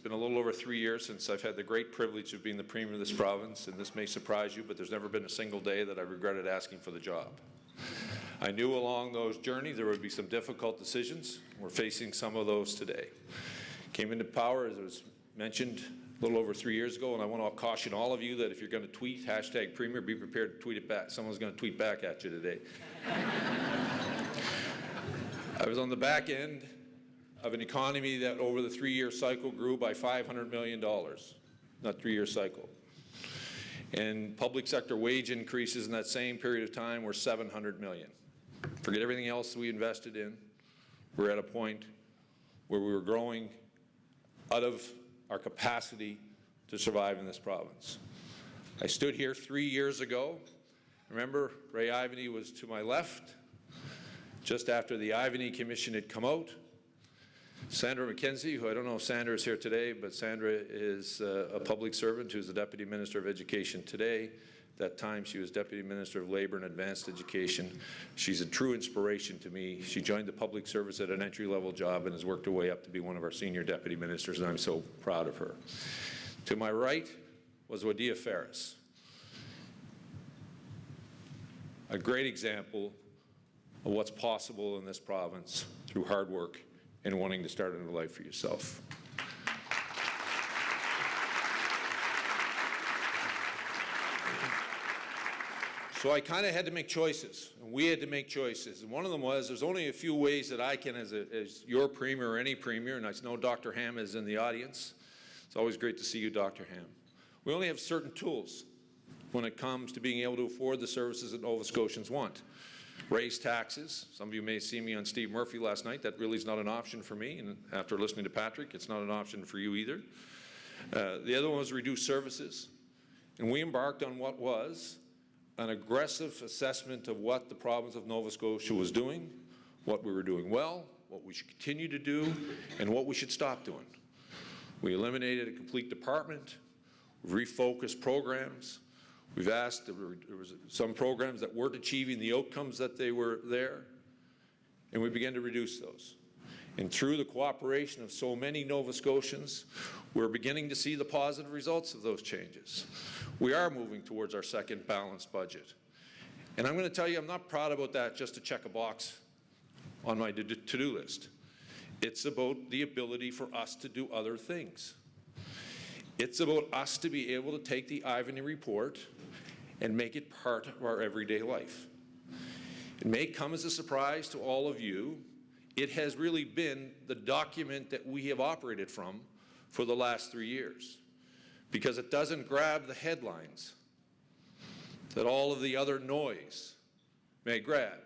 been a little over 3 years since I've had the great privilege of being the Premier of this province, and this may surprise you, but there's never been a single day that I regretted asking for the job. I knew along those journeys there would be some difficult decisions. We're facing some of those today. Came into power, as it was mentioned, a little over 3 years ago, and I want to caution all of you that if you're going to tweet #Premier, be prepared to tweet it back. Someone's going to tweet back at you today. I was on the back end of an economy that over the 3-year cycle grew by $500 million, not 3-year cycle. And public sector wage increases in that same period of time were $700 million. Forget everything else we invested in. We're at a point where we were growing out of our capacity to survive in this province. I stood here 3 years ago. Remember, Ray Ivany was to my left, just after the Ivany Commission had come out. Sandra McKenzie, who I don't know if Sandra is here today, but Sandra is a public servant who's the Deputy Minister of Education today. At that time, she was Deputy Minister of Labour and Advanced Education. She's a true inspiration to me. She joined the public service at an entry-level job and has worked her way up to be one of our senior deputy ministers, and I'm so proud of her. To my right was Wadia Ferris, a great example of what's possible in this province through hard work and wanting to start a new life for yourself. So I kind of had to make choices, and we had to make choices. And one of them was, there's only a few ways that I can, as your Premier or any Premier, and I know Dr. Ham is in the audience. It's always great to see you, Dr. Ham. We only have certain tools when it comes to being able to afford the services that Nova Scotians want. Raise taxes. Some of you may see me on Steve Murphy last night. That really is not an option for me. And after listening to Patrick, it's not an option for you either. The other one was reduce services. And we embarked on what was an aggressive assessment of what the province of Nova Scotia was doing, what we were doing well, what we should continue to do, and what we should stop doing. We eliminated a complete department, refocused programs. We've asked, there was some programs that weren't achieving the outcomes that they were there, and we began to reduce those. And through the cooperation of so many Nova Scotians, we're beginning to see the positive results of those changes. We are moving towards our second balanced budget. And I'm going to tell you, I'm not proud about that just to check a box on my to-do list. It's about the ability for us to do other things. It's about us to be able to take the Ivany report and make it part of our everyday life. It may come as a surprise to all of you. It has really been the document that we have operated from for the last 3 years, because it doesn't grab the headlines that all of the other noise may grab,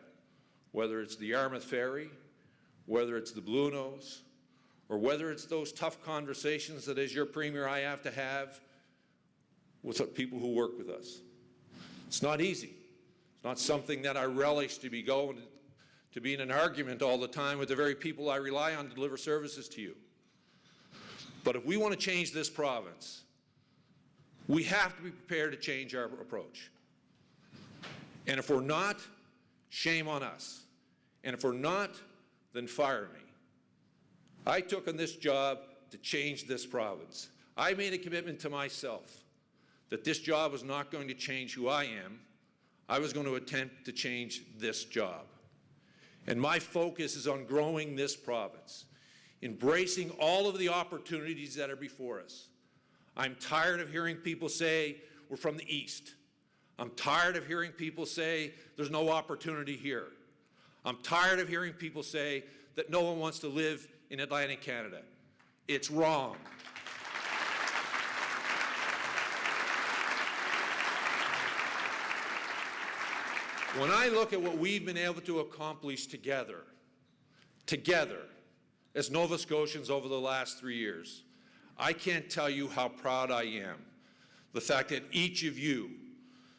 whether it's the Yarmouth Ferry, whether it's the Blue Nose, or whether it's those tough conversations that as your Premier I have to have with people who work with us. It's not easy. It's not something that I relish to be going to be in an argument all the time with the very people I rely on to deliver services to you. But if we want to change this province, we have to be prepared to change our approach. And if we're not, shame on us. And if we're not, then fire me. I took on this job to change this province. I made a commitment to myself that this job was not going to change who I am. I was going to attempt to change this job. And my focus is on growing this province, embracing all of the opportunities that are before us. I'm tired of hearing people say, we're from the East. I'm tired of hearing people say, there's no opportunity here. I'm tired of hearing people say that no one wants to live in Atlantic Canada. It's wrong. When I look at what we've been able to accomplish together, as Nova Scotians over the last 3 years, I can't tell you how proud I am. The fact that each of you,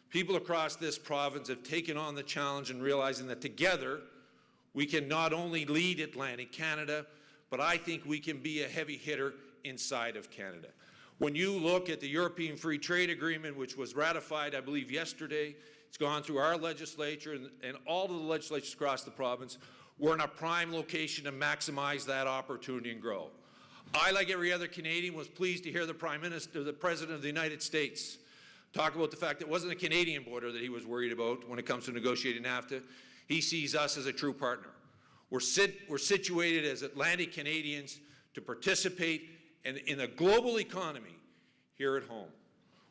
people across this province, have taken on the challenge and realizing that together we can not only lead Atlantic Canada, but I think we can be a heavy hitter inside of Canada. When you look at the European Free Trade Agreement, which was ratified, I believe, yesterday, it's gone through our legislature and all of the legislatures across the province, we're in a prime location to maximize that opportunity and grow. I, like every other Canadian, was pleased to hear the Prime Minister, the President of the United States, talk about the fact that it wasn't the Canadian border that he was worried about when it comes to negotiating NAFTA. He sees us as a true partner. We're situated as Atlantic Canadians to participate in a global economy here at home.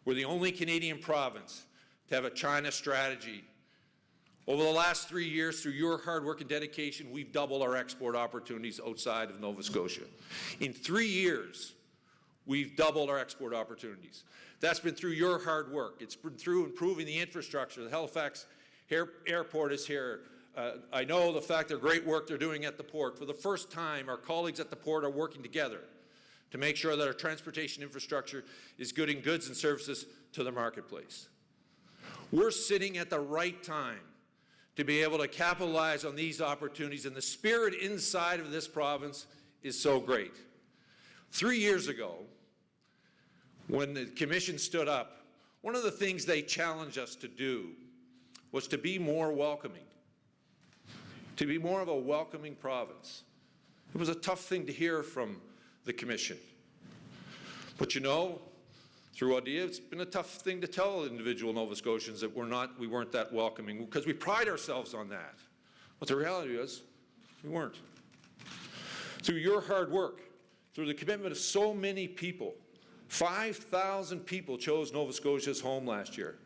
We're the only Canadian province to have a China strategy. Over the last 3 years, through your hard work and dedication, we've doubled our export opportunities outside of Nova Scotia. In 3 years, we've doubled our export opportunities. That's been through your hard work. It's been through improving the infrastructure. The Halifax Airport is here. I know the fact of great work they're doing at the port. For the first time, our colleagues at the port are working together to make sure that our transportation infrastructure is getting goods and services to the marketplace. We're sitting at the right time to be able to capitalize on these opportunities, and the spirit inside of this province is so great. 3 years ago, when the Commission stood up, one of the things they challenged us to do was to be more welcoming, to be more of a welcoming province. It was a tough thing to hear from the Commission. But you know, through ODIA, it's been a tough thing to tell individual Nova Scotians that we weren't that welcoming, because we pride ourselves on that. But the reality is, we weren't. Through your hard work, through the commitment of so many people, 5,000 people chose Nova Scotia as home last year.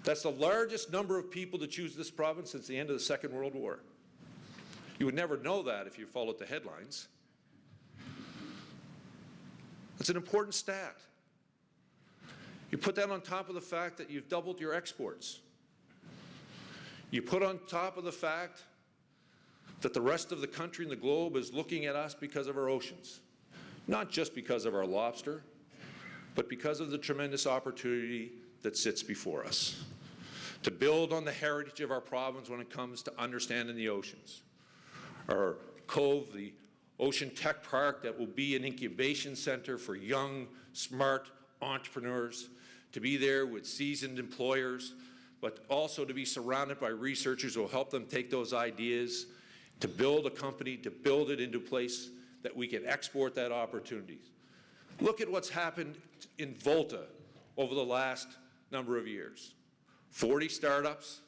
That's the largest number of people to choose this province since the end of the Second World War. You would never know that if you followed the headlines. It's an important stat. You put that on top of the fact that you've doubled your exports. You put on top of the fact that the rest of the country and the globe is looking at us because of our oceans. Not just because of our lobster, but because of the tremendous opportunity that sits before us to build on the heritage of our province when it comes to understanding the oceans. Our Cove, the Ocean Tech Park, that will be an incubation center for young, smart entrepreneurs, to be there with seasoned employers, but also to be surrounded by researchers who will help them take those ideas, to build a company, to build it into a place that we can export that opportunity. Look at what's happened in Volta over the last number of years. 40 startups,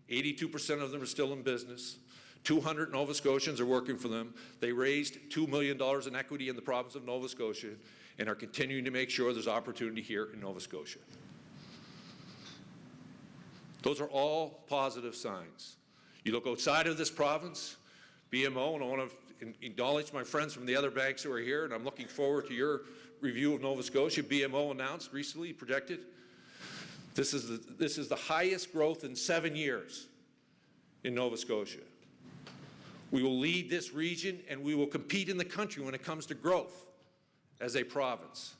82% of them are still in business. 200 Nova Scotians are working for them. They raised $2 million in equity in the province of Nova Scotia and are continuing to make sure there's opportunity here in Nova Scotia. Those are all positive signs. You look outside of this province, BMO, and I want to acknowledge my friends from the other banks who are here, and I'm looking forward to your review of Nova Scotia. BMO announced recently, projected, this is the highest growth in 7 years in Nova Scotia. We will lead this region, and we will compete in the country when it comes to growth as a province.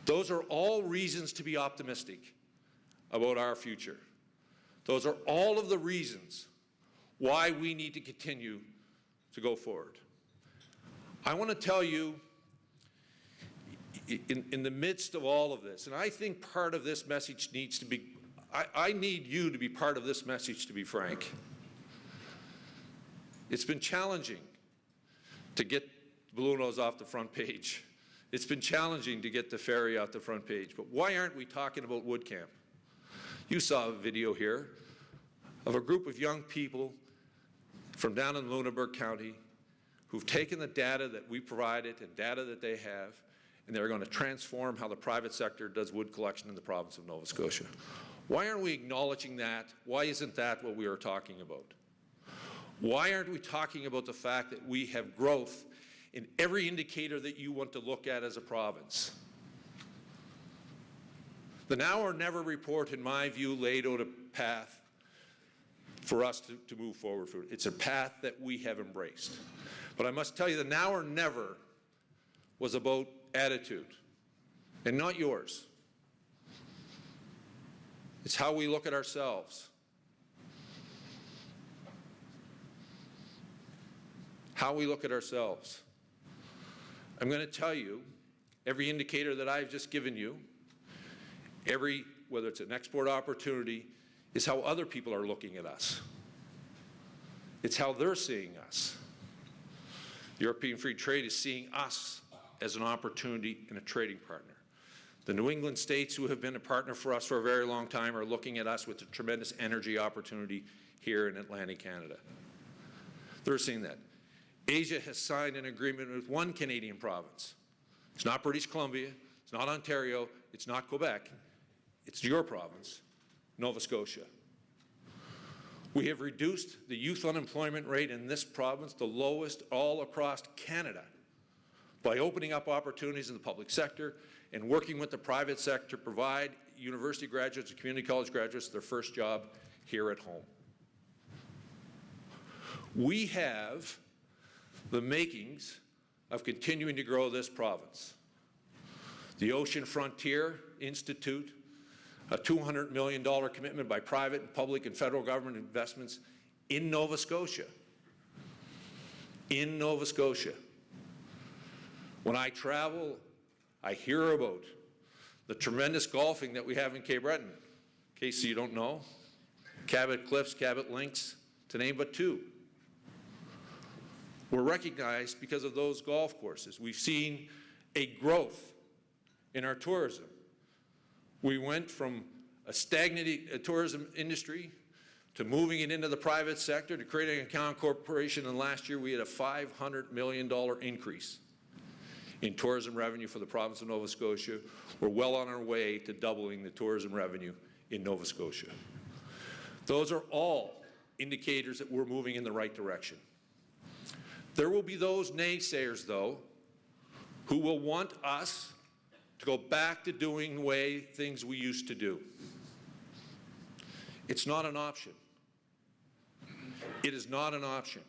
Those are all reasons to be optimistic about our future. Those are all of the reasons why we need to continue to go forward. I want to tell you, in the midst of all of this, and I think part of this message needs to be, I need you to be part of this message, to be frank. It's been challenging to get Bluenose off the front page. It's been challenging to get the ferry off the front page. But why aren't we talking about Wood Camp? You saw a video here of a group of young people from down in Lunenburg County who've taken the data that we provided and data that they have, and they're going to transform how the private sector does wood collection in the province of Nova Scotia. Why aren't we acknowledging that? Why isn't that what we are talking about? Why aren't we talking about the fact that we have growth in every indicator that you want to look at as a province? The Now or Never report, in my view, laid out a path for us to move forward. It's a path that we have embraced. But I must tell you, the Now or Never was about attitude, and not yours. It's how we look at ourselves. How we look at ourselves. I'm going to tell you, every indicator that I've just given you, whether it's an export opportunity, is how other people are looking at us. It's how they're seeing us. European Free Trade is seeing us as an opportunity and a trading partner. The New England states, who have been a partner for us for a very long time, are looking at us with a tremendous energy opportunity here in Atlantic Canada. They're seeing that. Asia has signed an agreement with one Canadian province. It's not British Columbia, it's not Ontario, it's not Quebec, it's your province, Nova Scotia. We have reduced the youth unemployment rate in this province, the lowest all across Canada, by opening up opportunities in the public sector and working with the private sector to provide university graduates and community college graduates their first job here at home. We have the makings of continuing to grow this province. The Ocean Frontier Institute, a $200 million commitment by private and public and federal government investments in Nova Scotia. In Nova Scotia. When I travel, I hear about the tremendous golfing that we have in Cape Breton. In case you don't know, Cabot Cliffs, Cabot Links, to name but two. We're recognized because of those golf courses. We've seen a growth in our tourism. We went from a stagnating tourism industry to moving it into the private sector to creating a Crown corporation, and last year we had a $500 million increase in tourism revenue for the province of Nova Scotia. We're well on our way to doubling the tourism revenue in Nova Scotia. Those are all indicators that we're moving in the right direction. There will be those naysayers, though, who will want us to go back to doing the way things we used to do. It's not an option. It is not an option.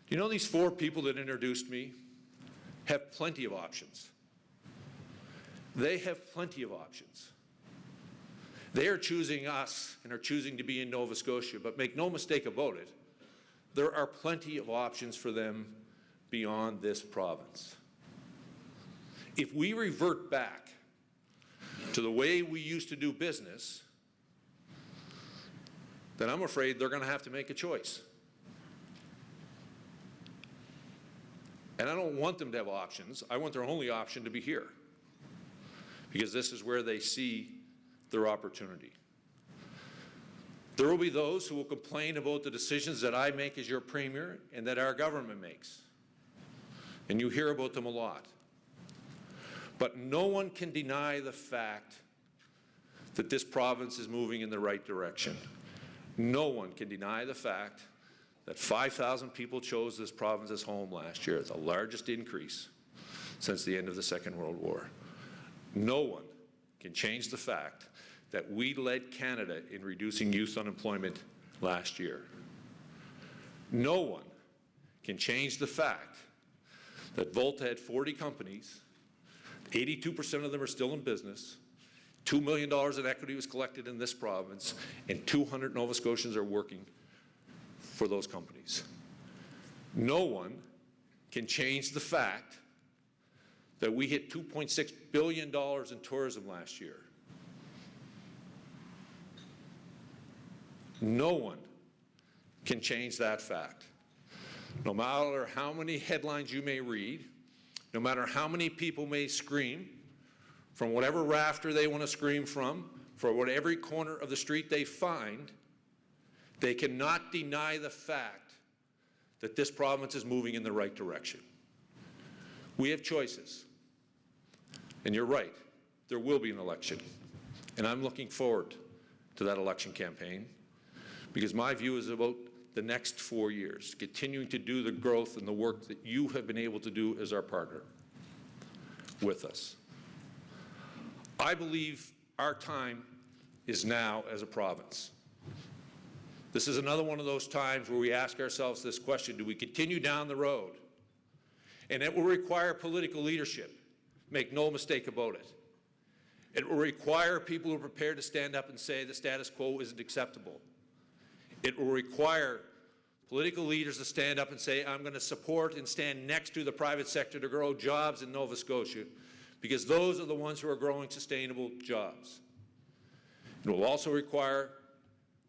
You know, these four people that introduced me have plenty of options. They have plenty of options. They are choosing us and are choosing to be in Nova Scotia, but make no mistake about it, there are plenty of options for them beyond this province. If we revert back to the way we used to do business, then I'm afraid they're going to have to make a choice. And I don't want them to have options. I want their only option to be here, because this is where they see their opportunity. There will be those who will complain about the decisions that I make as your premier and that our government makes. And you hear about them a lot. But no one can deny the fact that this province is moving in the right direction. No one can deny the fact that 5,000 people chose this province as home last year, the largest increase since the end of the Second World War. No one can change the fact that we led Canada in reducing youth unemployment last year. No one can change the fact that Volta had 40 companies, 82% of them are still in business, $2 million in equity was collected in this province, and 200 Nova Scotians are working for those companies. No one can change the fact that we hit $2.6 billion in tourism last year. No one can change that fact. No matter how many headlines you may read, no matter how many people may scream from whatever rafter they want to scream from whatever corner of the street they find, they cannot deny the fact that this province is moving in the right direction. We have choices. And you're right, there will be an election. And I'm looking forward to that election campaign, because my view is about the next 4 years, continuing to do the growth and the work that you have been able to do as our partner with us. I believe our time is now as a province. This is another one of those times where we ask ourselves this question: do we continue down the road? And it will require political leadership. Make no mistake about it. It will require people who are prepared to stand up and say the status quo isn't acceptable. It will require political leaders to stand up and say, I'm going to support and stand next to the private sector to grow jobs in Nova Scotia, because those are the ones who are growing sustainable jobs. It will also require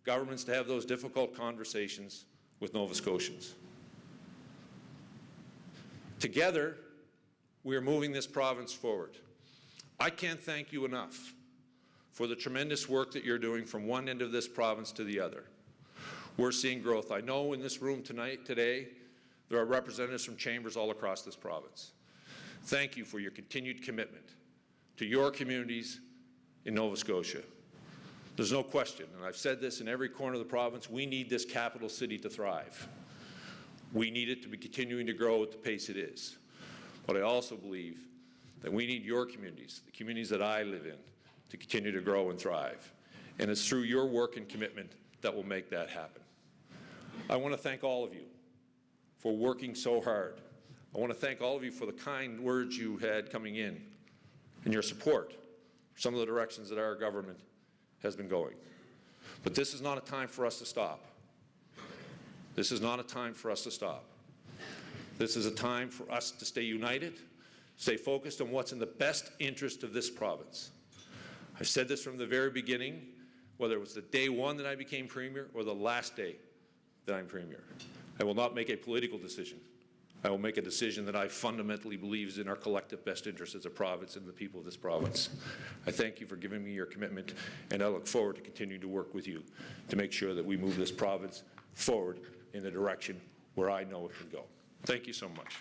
governments to have those difficult conversations with Nova Scotians. Together, we are moving this province forward. I can't thank you enough for the tremendous work that you're doing from one end of this province to the other. We're seeing growth. I know in this room today, there are representatives from chambers all across this province. Thank you for your continued commitment to your communities in Nova Scotia. There's no question, and I've said this in every corner of the province, we need this capital city to thrive. We need it to be continuing to grow at the pace it is. But I also believe that we need your communities, the communities that I live in, to continue to grow and thrive. And it's through your work and commitment that will make that happen. I want to thank all of you for working so hard. I want to thank all of you for the kind words you had coming in and your support for some of the directions that our government has been going. But this is not a time for us to stop. This is not a time for us to stop. This is a time for us to stay united, stay focused on what's in the best interest of this province. I've said this from the very beginning, whether it was the day one that I became Premier or the last day that I'm Premier. I will not make a political decision. I will make a decision that I fundamentally believe is in our collective best interest as a province and the people of this province. I thank you for giving me your commitment, and I look forward to continuing to work with you to make sure that we move this province forward in the direction where I know it can go. Thank you so much.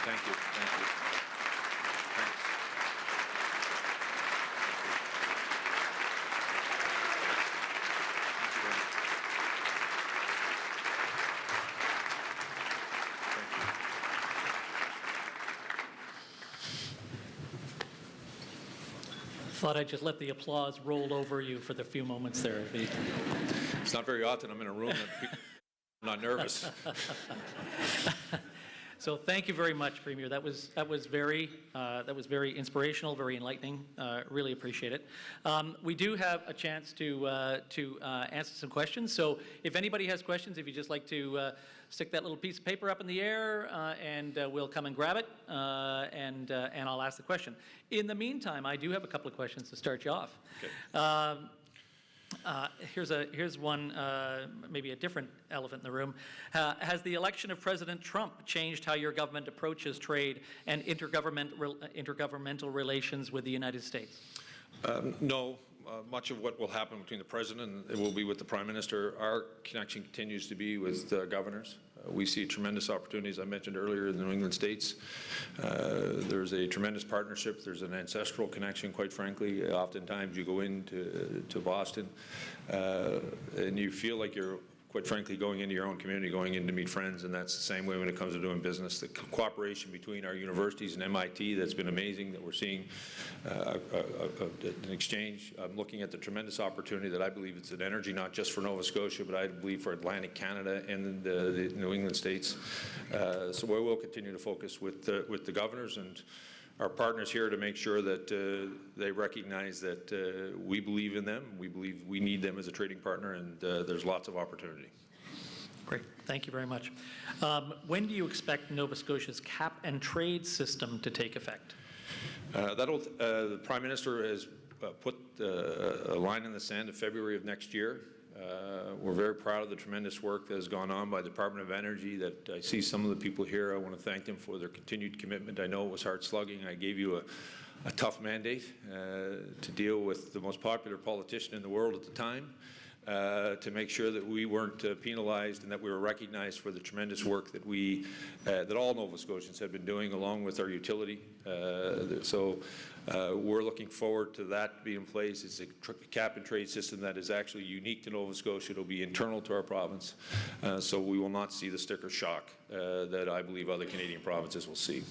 Thank you. Thank you. Thanks. Thought I'd just let the applause roll over you for the few moments there. It's not very often I'm in a room that I'm not nervous. So thank you very much, Premier. That was very inspirational, very enlightening. Really appreciate it. We do have a chance to answer some questions. So if anybody has questions, if you just like to stick that little piece of paper up in the air, and we'll come and grab it, and I'll ask the question. In the meantime, I do have a couple of questions to start you off. Okay. Here's one, maybe a different elephant in the room. Has the election of President Trump changed how your government approaches trade and intergovernmental relations with the United States? No. Much of what will happen between the President and it will be with the Prime Minister. Our connection continues to be with governors. We see tremendous opportunities, I mentioned earlier, in the New England states. There's a tremendous partnership. There's an ancestral connection, quite frankly. Oftentimes you go into Boston and you feel like you're, quite frankly, going into your own community, going in to meet friends, and that's the same way when it comes to doing business. The cooperation between our universities and MIT, that's been amazing, that we're seeing an exchange. I'm looking at the tremendous opportunity that I believe it's an energy, not just for Nova Scotia, but I believe for Atlantic Canada and the New England states. So we will continue to focus with the governors and our partners here to make sure that they recognize that we believe in them. We believe we need them as a trading partner, and there's lots of opportunity. Great. Thank you very much. When do you expect Nova Scotia's cap and trade system to take effect? The Prime Minister has put a line in the sand of February of next year. We're very proud of the tremendous work that has gone on by the Department of Energy. That I see some of the people here. I want to thank them for their continued commitment. I know it was hard slugging. I gave you a tough mandate to deal with the most popular politician in the world at the time, to make sure that we weren't penalized and that we were recognized for the tremendous work that that all Nova Scotians have been doing along with our utility. So we're looking forward to that being in place. It's a cap and trade system that is actually unique to Nova Scotia. It'll be internal to our province, so we will not see the sticker shock that I believe other Canadian provinces will see.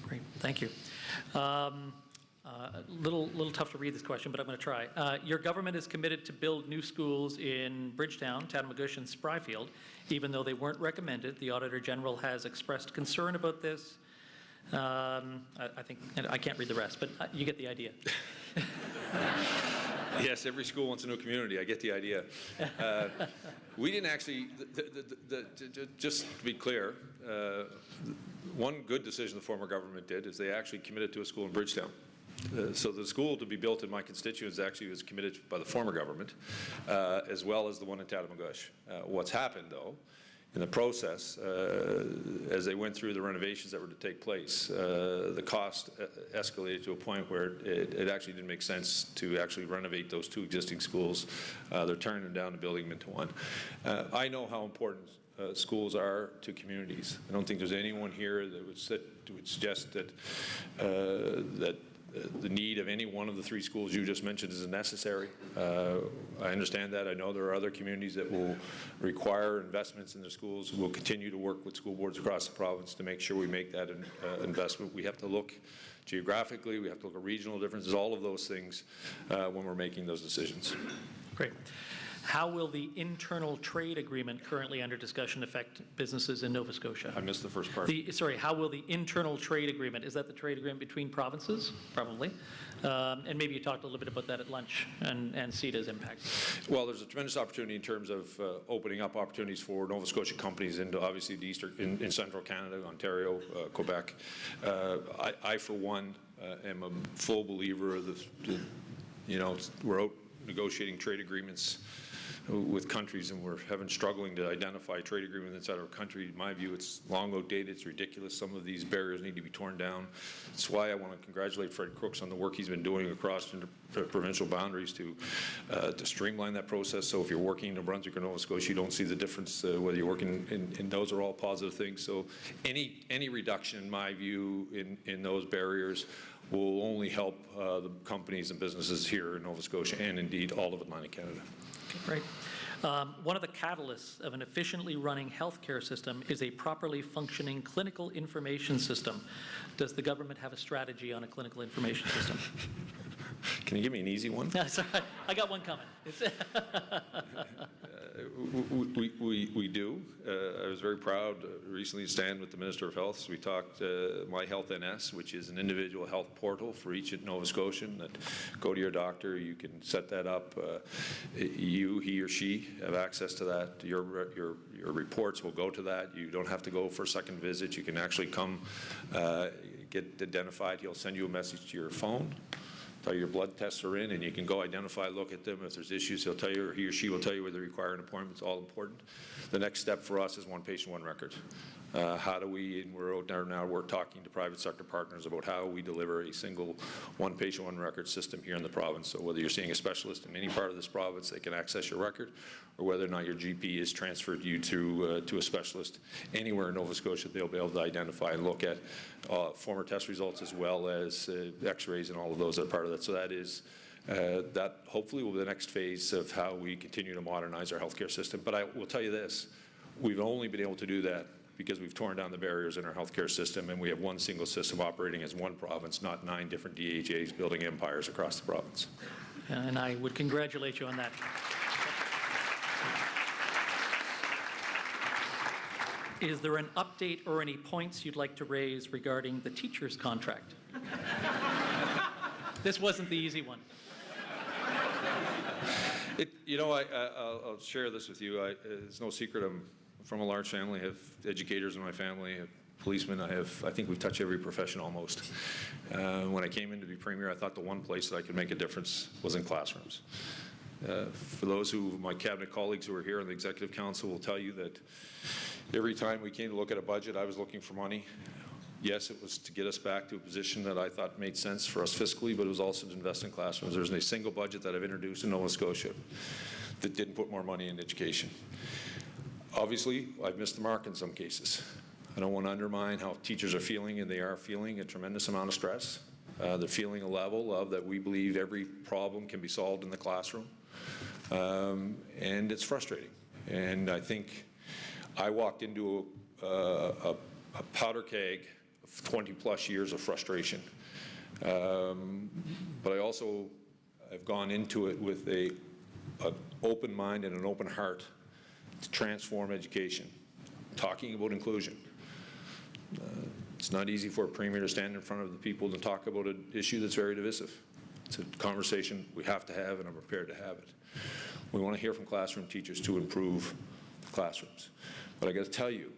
Great, thank you. Little tough to read this question, but I'm going to try. Your government is committed to build new schools in Bridgetown, Tatamagouche, and Spryfield, even though they weren't recommended. The Auditor General has expressed concern about this. I think, and I can't read the rest, but you get the idea. Yes, every school wants a new community. I get the idea. We didn't actually, just to be clear, one good decision the former government did is they actually committed to a school in Bridgetown. So the school to be built in my constituents actually was committed by the former government, as well as the one in Tatamagouche. What's happened, though, in the process, as they went through the renovations that were to take place, the cost escalated to a point where it actually didn't make sense to actually renovate those two existing schools. They're turning them down and building them into one. I know how important schools are to communities. I don't think there's anyone here that would suggest that the need of any one of the three schools you just mentioned is necessary. I understand that. I know there are other communities that will require investments in their schools. We'll continue to work with school boards across the province to make sure we make that investment. We have to look geographically, we have to look at regional differences, all of those things when we're making those decisions. Great. How will the internal trade agreement currently under discussion affect businesses in Nova Scotia? I missed the first part. Sorry, how will the internal trade agreement, is that the trade agreement between provinces? Probably. And maybe you talked a little bit about that at lunch and CETA's impact. Well, there's a tremendous opportunity in terms of opening up opportunities for Nova Scotia companies into obviously the eastern, in central Canada, Ontario, Quebec. I for one, am a full believer of we're out negotiating trade agreements with countries, and we're struggling to identify trade agreements inside our country. In my view, it's long outdated, it's ridiculous. Some of these barriers need to be torn down. That's why I want to congratulate Fred Crooks on the work he's been doing across provincial boundaries to streamline that process. So if you're working in New Brunswick or Nova Scotia, you don't see the difference whether you're working in those are all positive things. So any reduction, in my view, in those barriers will only help the companies and businesses here in Nova Scotia and indeed all of Atlantic Canada. Great. One of the catalysts of an efficiently running healthcare system is a properly functioning clinical information system. Does the government have a strategy on a clinical information system? Can you give me an easy one? Sorry, I got one coming. We do. I was very proud recently to stand with the Minister of Health. So we talked My Health NS, which is an individual health portal for each Nova Scotian that go to your doctor. You can set that up. He or she have access to that. Your reports will go to that. You don't have to go for a second visit. You can actually come get identified. He'll send you a message to your phone. Tell you your blood tests are in, and you can go identify, look at them. If there's issues, he'll tell you, or he or she will tell you whether they require an appointment. It's all important. The next step for us is one patient, one record. How do we, and we're out there now, we're talking to private sector partners about how we deliver a single one patient, one record system here in the province. So whether you're seeing a specialist in any part of this province, they can access your record, or whether or not your GP is transferred you to a specialist anywhere in Nova Scotia, they'll be able to identify and look at former test results as well as x-rays and all of those are part of that. So that is, that hopefully will be the next phase of how we continue to modernize our healthcare system. But I will tell you this, we've only been able to do that because we've torn down the barriers in our healthcare system, and we have one single system operating as one province, not 9 different DHAs building empires across the province. And I would congratulate you on that. Is there an update or any points you'd like to raise regarding the teacher's contract? This wasn't the easy one. I'll share this with you. It's no secret I'm from a large family. I have educators in my family, I have policemen. I think we've touched every profession almost. When I came in to be Premier, I thought the one place that I could make a difference was in classrooms. For those my cabinet colleagues who are here on the Executive Council will tell you that every time we came to look at a budget, I was looking for money. Yes, it was to get us back to a position that I thought made sense for us fiscally, but it was also to invest in classrooms. There isn't a single budget that I've introduced in Nova Scotia that didn't put more money in education. Obviously, I've missed the mark in some cases. I don't want to undermine how teachers are feeling, and they are feeling a tremendous amount of stress. They're feeling a level of that we believe every problem can be solved in the classroom. And it's frustrating. And I think I walked into a powder keg of 20 plus years of frustration. But I also have gone into it with an open mind and an open heart to transform education, talking about inclusion. It's not easy for a Premier to stand in front of the people and talk about an issue that's very divisive. It's a conversation we have to have, and I'm prepared to have it. We want to hear from classroom teachers to improve the classrooms. But I got to tell you,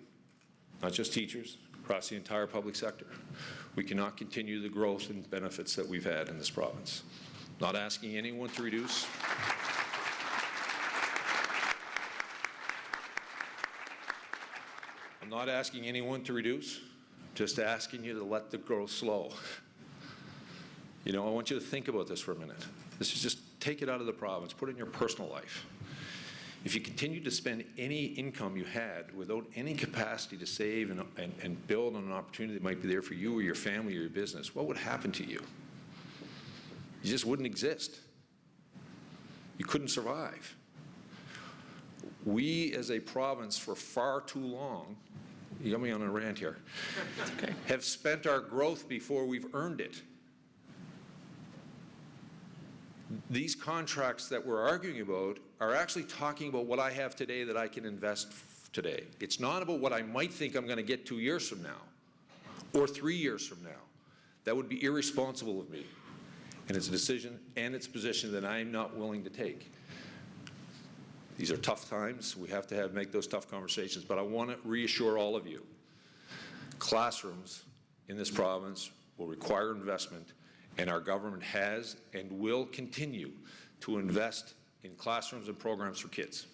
not just teachers, across the entire public sector, we cannot continue the growth and benefits that we've had in this province. Not asking anyone to reduce. I'm not asking anyone to reduce, just asking you to let the growth slow. You know, I want you to think about this for a minute. This is just take it out of the province, put it in your personal life. If you continue to spend any income you had without any capacity to save and build on an opportunity that might be there for you or your family or your business, what would happen to you? You just wouldn't exist. You couldn't survive. We as a province for far too long, you got me on a rant here, Okay. have spent our growth before we've earned it. These contracts that we're arguing about are actually talking about what I have today that I can invest today. It's not about what I might think I'm going to get 2 years from now or 3 years from now. That would be irresponsible of me. And it's a decision and it's a position that I'm not willing to take. These are tough times. We have to make those tough conversations. But I want to reassure all of you, classrooms in this province will require investment, and our government has and will continue to invest in classrooms and programs for kids.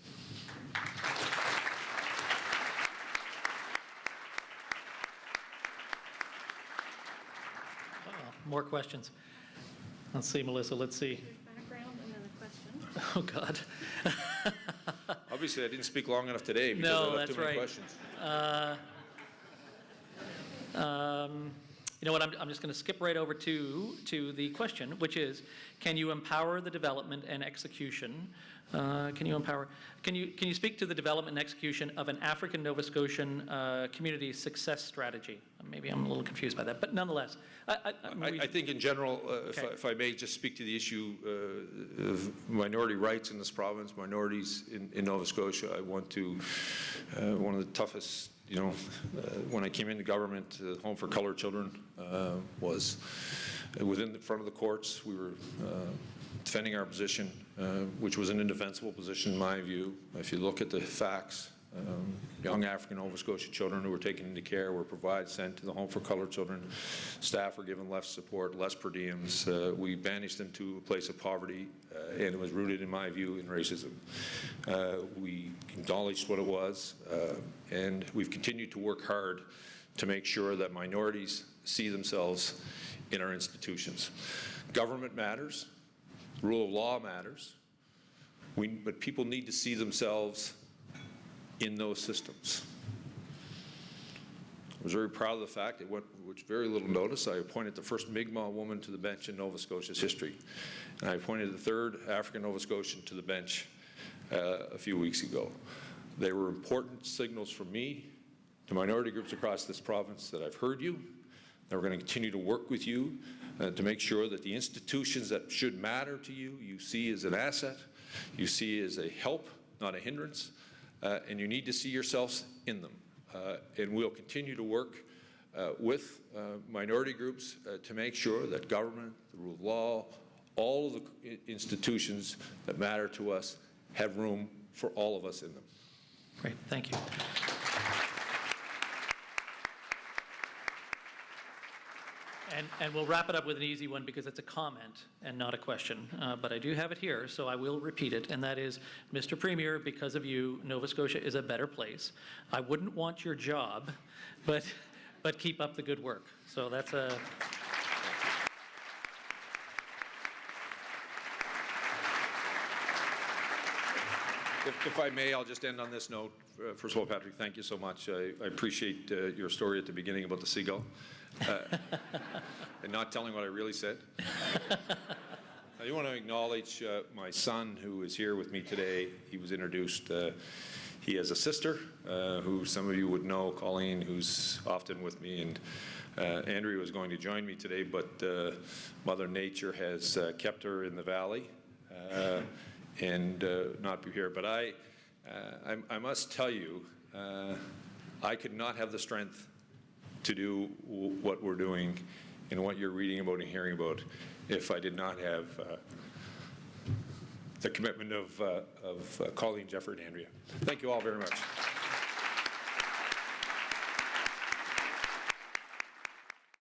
More questions. Let's see, Melissa, let's see. Background and then a question. Oh, God. Obviously, I didn't speak long enough today because No, I left that's too many right. questions. You know what, I'm just going to skip right over to the question, which is, can you empower the development and execution? Can you speak to the development and execution of an African Nova Scotian community success strategy? Maybe I'm a little confused by that, but nonetheless. I think in general, if I may just speak to the issue of minority rights in this province, minorities in Nova Scotia, I want to, one of the toughest, you know, when I came into government, the Home for Colored Children was within the front of the courts. We were defending our position, which was an indefensible position in my view. If you look at the facts, young African Nova Scotia children who were taken into care were sent to the Home for Colored Children. Staff were given less support, less per diems. We banished them to a place of poverty, and it was rooted, in my view, in racism. We acknowledged what it was, and we've continued to work hard to make sure that minorities see themselves in our institutions. Government matters. Rule of law matters. But people need to see themselves in those systems. I was very proud of the fact, which very little notice, I appointed the first Mi'kmaq woman to the bench in Nova Scotia's history. And I appointed the third African Nova Scotian to the bench a few weeks ago. They were important signals from me to minority groups across this province that I've heard you, that we're going to continue to work with you to make sure that the institutions that should matter to you, you see as an asset, you see as a help, not a hindrance, and you need to see yourselves in them. And we'll continue to work with minority groups to make sure that government, the rule of law, all of the institutions that matter to us have room for all of us in them. Great, thank you. And we'll wrap it up with an easy one because it's a comment and not a question. But I do have it here, so I will repeat it. And that is, Mr. Premier, because of you, Nova Scotia is a better place. I wouldn't want your job, but keep up the good work. So that's a... If I may, I'll just end on this note. First of all, Patrick, thank you so much. I appreciate your story at the beginning about the seagull and not telling what I really said. I do want to acknowledge my son, who is here with me today. He was introduced. He has a sister who some of you would know, Colleen, who's often with me, and Andrea was going to join me today, but Mother Nature has kept her in the valley and not be here. But I must tell you, I could not have the strength to do what we're doing in what you're reading about and hearing about if I did not have the commitment of Colleen, Jeffrey, and Andrea. Thank you all very much.